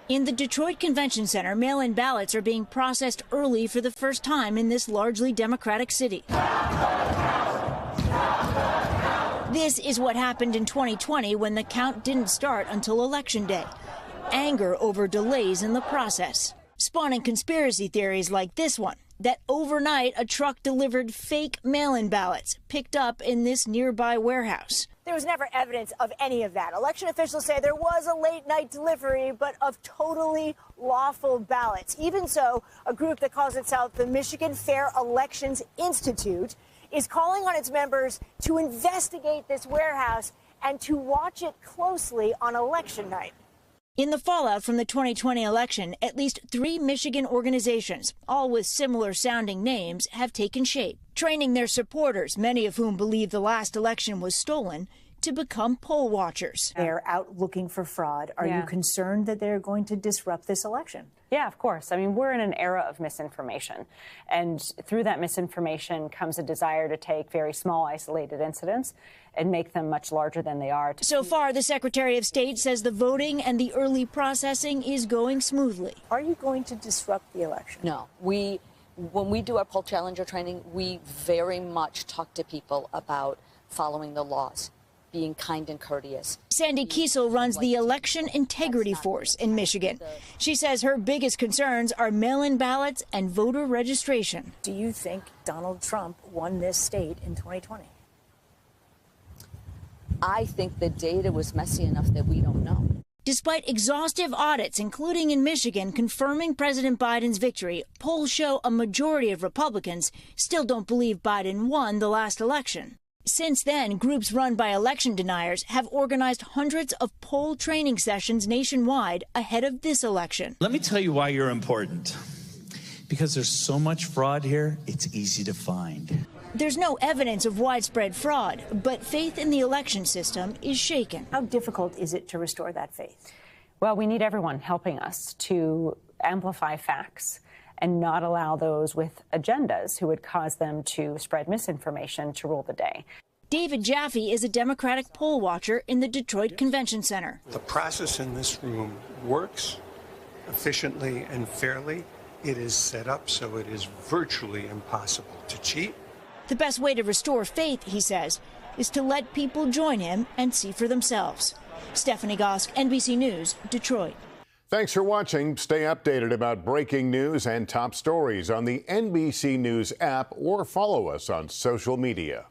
In the Detroit Convention Center, mail-in ballots are being processed early for the first time in this largely Democratic city. This is what happened in 2020 when the count didn't start until Election Day. Anger over delays in the process, spawning conspiracy theories like this one, that overnight a truck delivered fake mail-in ballots picked up in this nearby warehouse. There was never evidence of any of that. Election officials say there was a late-night delivery, but of totally lawful ballots. Even so, a group that calls itself the Michigan Fair Elections Institute is calling on its members to investigate this warehouse and to watch it closely on election night. In the fallout from the 2020 election, at least 3 Michigan organizations, all with similar sounding names, have taken shape, training their supporters, many of whom believe the last election was stolen, to become poll watchers. They're out looking for fraud. Are you concerned that they're going to disrupt this election? Yeah, of course. I mean, we're in an era of misinformation. And through that misinformation comes a desire to take very small, isolated incidents and make them much larger than they are. So far, the Secretary of State says the voting and the early processing is going smoothly. Are you going to disrupt the election? No. When we do our poll challenger training, we very much talk to people about following the laws, being kind and courteous. Sandy Kiesel runs the Election Integrity Force in Michigan. She says her biggest concerns are mail-in ballots and voter registration. Do you think Donald Trump won this state in 2020? I think the data was messy enough that we don't know. Despite exhaustive audits, including in Michigan, confirming President Biden's victory, polls show a majority of Republicans still don't believe Biden won the last election. Since then, groups run by election deniers have organized hundreds of poll training sessions nationwide ahead of this election. Let me tell you why you're important. Because there's so much fraud here, it's easy to find. There's no evidence of widespread fraud, but faith in the election system is shaken. How difficult is it to restore that faith? Well, we need everyone helping us to amplify facts and not allow those with agendas who would cause them to spread misinformation to rule the day. David Jaffe is a Democratic poll watcher in the Detroit Convention Center. The process in this room works efficiently and fairly. It is set up so it is virtually impossible to cheat. The best way to restore faith, he says, is to let people join him and see for themselves. Stephanie Gosk, NBC News, Detroit. Thanks for watching. Stay updated about breaking news and top stories on the NBC News app or follow us on social media.